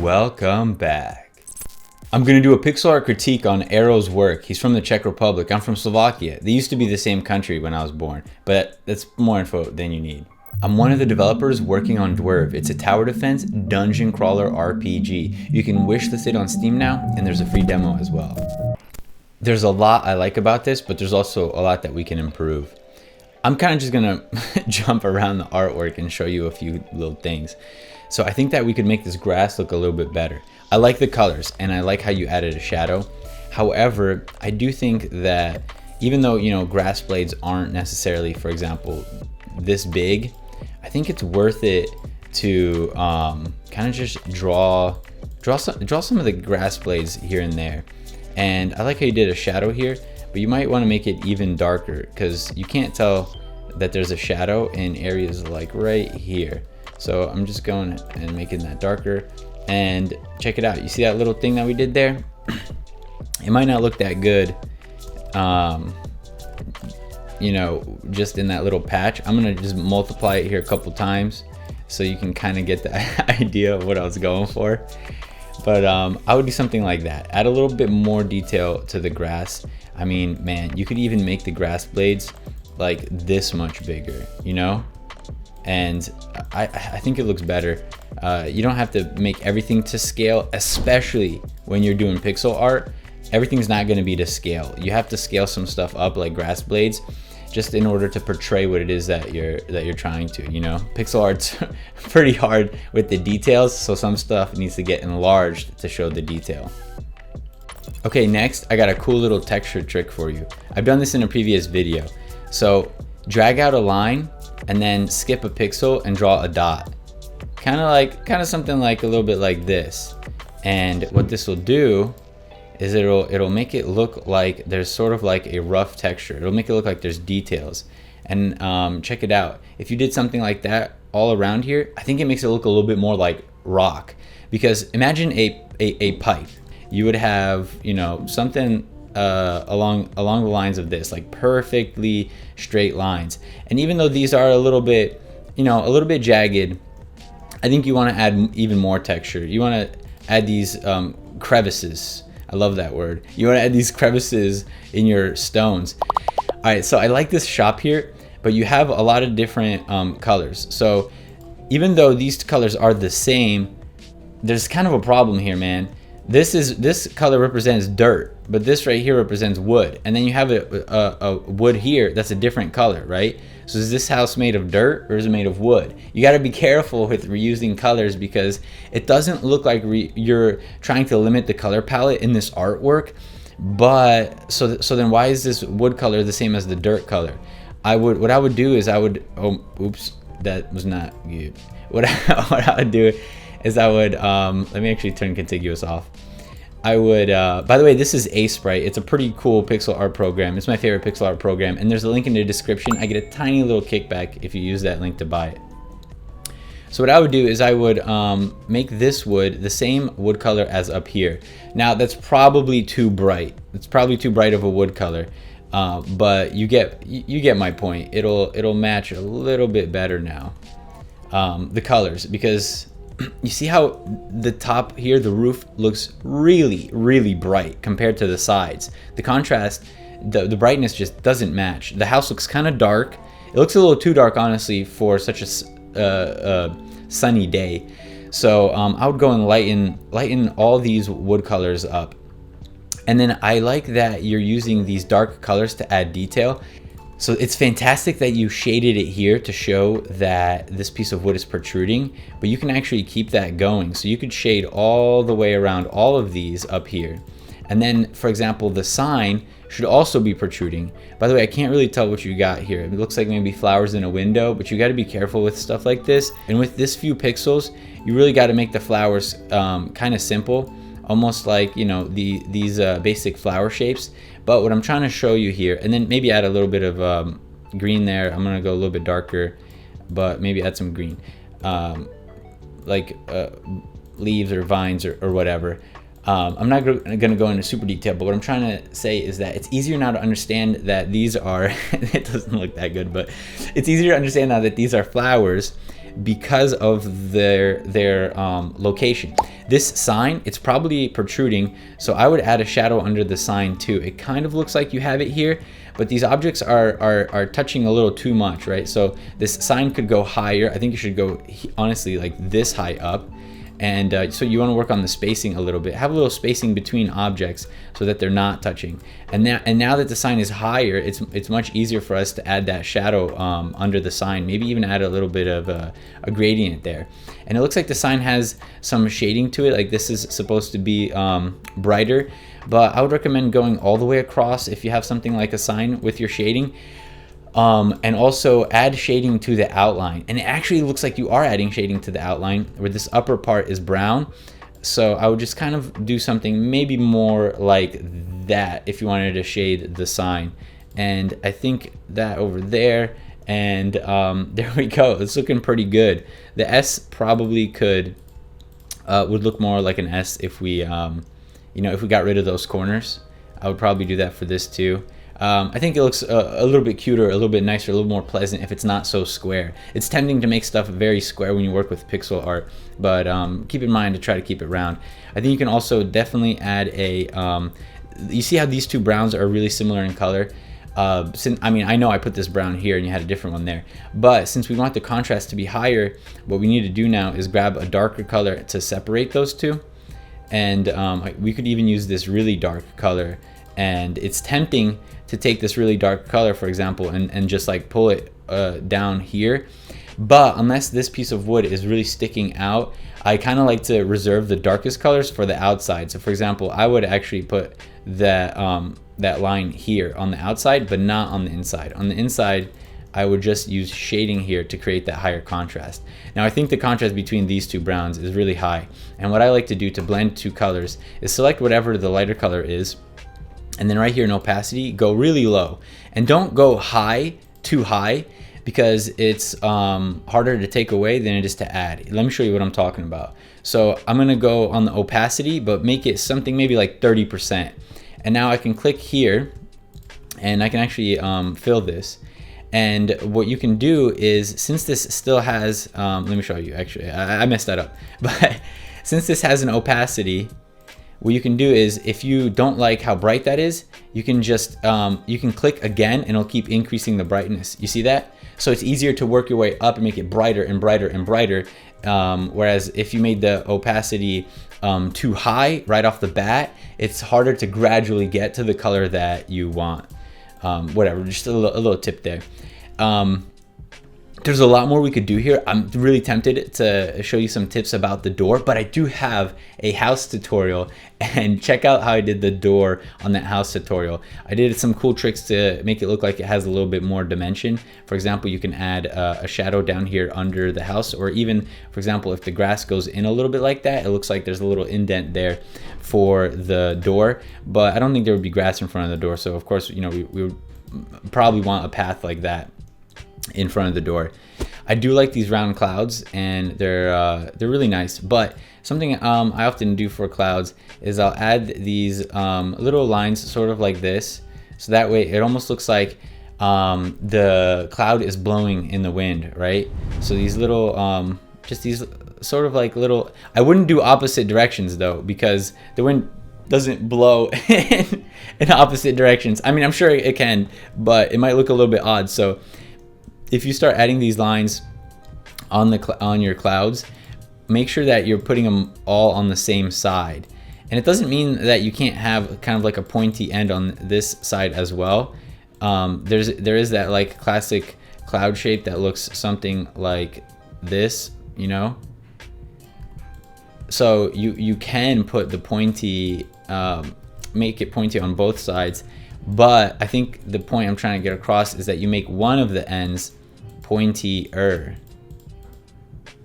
welcome back. I'm going to do a pixel art critique on Aero's work. He's from the Czech Republic. I'm from Slovakia. They used to be the same country when I was born, but that's more info than you need. I'm one of the developers working on Dwerve. It's a tower defense dungeon crawler RPG. You can wishlist it on Steam now, and there's a free demo as well. There's a lot I like about this, but there's also a lot that we can improve. I'm kind of just gonna jump around the artwork and show you a few little things. So I think that we could make this grass look a little bit better. I like the colors and I like how you added a shadow. However, I do think that even though, you know, grass blades aren't necessarily, for example, this big, I think it's worth it to kind of just draw some of the grass blades here and there. And I like how you did a shadow here, but you might want to make it even darker because you can't tell that there's a shadow in areas like right here. So I'm just going and making that darker, and check it out. You see that little thing that we did there? It might not look that good, you know, just in that little patch. I'm gonna just multiply it here a couple times so you can kind of get the idea of what I was going for. But I would do something like that. Add a little bit more detail to the grass. I mean, man, you could even make the grass blades like this much bigger, you know? And I think it looks better. You don't have to make everything to scale, especially when you're doing pixel art. Everything's not gonna be to scale. You have to scale some stuff up like grass blades just in order to portray what it is that you're trying to, you know? Pixel art's pretty hard with the details, so some stuff needs to get enlarged to show the detail. Okay, next, I got a cool little texture trick for you. I've done this in a previous video. So drag out a line and then skip a pixel and draw a dot. Kind of something like a little bit like this. And what this will do is it'll make it look like there's sort of like a rough texture. It'll make it look like there's details. And check it out. If you did something like that all around here, I think it makes it look a little bit more like rock. Because imagine a pipe. You would have, you know, something along the lines of this, like perfectly straight lines. And even though these are a little bit, you know, a little bit jagged, I think you want to add even more texture. You want to add these crevices. I love that word. You want to add these crevices in your stones. All right, so I like this shop here, but you have a lot of different colors. So even though these colors are the same, there's kind of a problem here, man. This color represents dirt, but this right here represents wood. And then you have a wood here that's a different color, right? So is this house made of dirt or is it made of wood? You got to be careful with reusing colors because it doesn't look like you're trying to limit the color palette in this artwork. But so then why is this wood color the same as the dirt color? What I would do is oh, oops, that was not good. What I would do is I would, let me actually turn contiguous off. I would, by the way, this is Aseprite. It's a pretty cool pixel art program. It's my favorite pixel art program, and there's a link in the description. I get a tiny little kickback if you use that link to buy it. So what I would do is I would make this wood the same wood color as up here. Now that's probably too bright. It's probably too bright of a wood color, but you get my point. It'll match a little bit better now, the colors, because you see how the top here, the roof looks really, really bright compared to the sides. The contrast, the brightness just doesn't match. The house looks kind of dark. It looks a little too dark, honestly, for such a sunny day. So I would go and lighten all these wood colors up. And then I like that you're using these dark colors to add detail. So it's fantastic that you shaded it here to show that this piece of wood is protruding, but you can actually keep that going. So you could shade all the way around all of these up here. And then, for example, the sign should also be protruding. By the way, I can't really tell what you got here. It looks like maybe flowers in a window, but you got to be careful with stuff like this. And with this few pixels, you really got to make the flowers kind of simple, almost like, you know, these basic flower shapes. But what I'm trying to show you here, and then maybe add a little bit of green there. I'm gonna go a little bit darker, but maybe add some green, like leaves or vines or whatever. I'm not gonna go into super detail, but what I'm trying to say is that it's easier now to understand that these are, it doesn't look that good, but it's easier to understand now that these are flowers because of their location. This sign, it's probably protruding, so I would add a shadow under the sign too. It kind of looks like you have it here, but these objects are touching a little too much, right? So this sign could go higher. I think it should go honestly like this high up. And so you want to work on the spacing a little bit. Have a little spacing between objects so that they're not touching. And now that the sign is higher, it's much easier for us to add that shadow under the sign. Maybe even add a little bit of a gradient there. And it looks like the sign has some shading to it. Like this is supposed to be brighter, but I would recommend going all the way across if you have something like a sign with your shading. And also add shading to the outline. And it actually looks like you are adding shading to the outline where this upper part is brown. So I would just kind of do something maybe more like that if you wanted to shade the sign. And I think that over there, and there we go. It's looking pretty good. The S probably would look more like an S if we, if we got rid of those corners. I would probably do that for this too. I think it looks a little bit cuter, a little bit nicer, a little more pleasant if it's not so square. It's tempting to make stuff very square when you work with pixel art, but keep in mind to try to keep it round. I think you can also definitely add you see how these two browns are really similar in color? I know I put this brown here and you had a different one there, but since we want the contrast to be higher, what we need to do now is grab a darker color to separate those two. And we could even use this really dark color, and it's tempting to take this really dark color, for example, and just like pull it down here. But unless this piece of wood is really sticking out, I kind of like to reserve the darkest colors for the outside. So for example, I would actually put that line here on the outside, but not on the inside. On the inside, I would just use shading here to create that higher contrast. Now I think the contrast between these two browns is really high. And what I like to do to blend two colors is select whatever the lighter color is, and then right here in opacity, go really low. And don't go too high, because it's harder to take away than it is to add. Let me show you what I'm talking about. So I'm gonna go on the opacity, but make it something maybe like 30%. And now I can click here, and I can actually fill this. And what you can do is, since this still has, let me show you, actually, I messed that up. But since this has an opacity, what you can do is, if you don't like how bright that is, you can just, you can click again and it'll keep increasing the brightness. You see that? So it's easier to work your way up and make it brighter and brighter and brighter. Whereas if you made the opacity too high right off the bat, it's harder to gradually get to the color that you want. Whatever, just a little tip there. There's a lot more we could do here. I'm really tempted to show you some tips about the door, but I do have a house tutorial, and check out how I did the door on that house tutorial. I did some cool tricks to make it look like it has a little bit more dimension. For example, you can add a shadow down here under the house, or even, for example, if the grass goes in a little bit like that, it looks like there's a little indent there for the door, but I don't think there would be grass in front of the door. So of course, we would probably want a path like that in front of the door. I do like these round clouds, and they're really nice. But something I often do for clouds is I'll add these little lines sort of like this, so that way it almost looks like the cloud is blowing in the wind, right? So these little just these sort of like little, I wouldn't do opposite directions though, because the wind doesn't blow in opposite directions. I mean, I'm sure it can, but it might look a little bit odd. So if you start adding these lines on your clouds, make sure that you're putting them all on the same side. And it doesn't mean that you can't have kind of like a pointy end on this side as well. There is that like classic cloud shape that looks something like this, So you can put the pointy, make it pointy on both sides. But I think the point I'm trying to get across is that you make one of the ends pointier.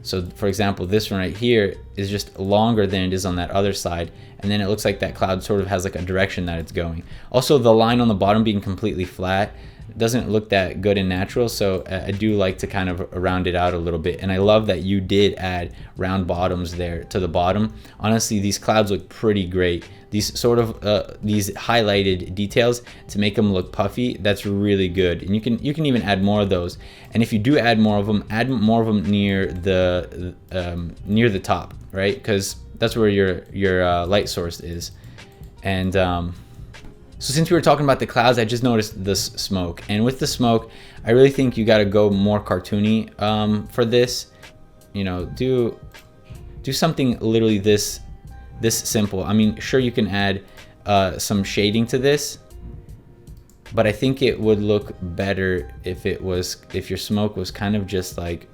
So for example, this one right here is just longer than it is on that other side. And then it looks like that cloud sort of has like a direction that it's going. Also, the line on the bottom being completely flat, It doesn't look that good and natural, so I do like to kind of round it out a little bit. And I love that you did add round bottoms there to the bottom. Honestly, these clouds look pretty great. These sort of these highlighted details to make them look puffy, that's really good. And you can even add more of those. And if you do add more of them near the top, right? Because that's where your light source is. And so since we were talking about the clouds, I just noticed this smoke. And with the smoke, I really think you got to go more cartoony for this. You know, do something literally this simple. I mean, sure, you can add some shading to this, but I think it would look better if your smoke was kind of just like,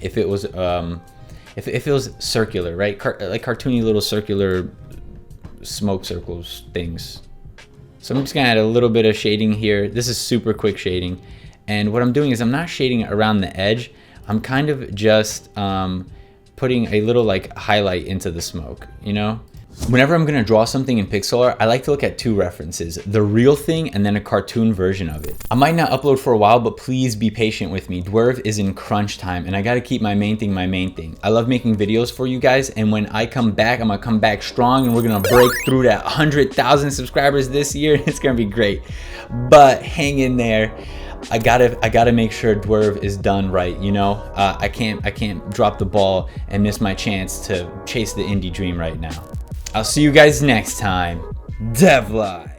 if it was circular, right? Like cartoony little circular smoke circles things. So I'm just gonna add a little bit of shading here. This is super quick shading, and what I'm doing is I'm not shading around the edge. I'm kind of just putting a little like highlight into the smoke, you know? Whenever I'm gonna draw something in Pixlr, I like to look at two references, the real thing and then a cartoon version of it. I might not upload for a while, but please be patient with me. Dwerve is in crunch time and I gotta keep my main thing. I love making videos for you guys, and when I come back, I'm gonna come back strong and we're gonna break through that 100,000 subscribers this year. It's gonna be great, but hang in there. I gotta make sure Dwerve is done right, you know? I can't drop the ball and miss my chance to chase the indie dream right now. I'll see you guys next time. Devlife.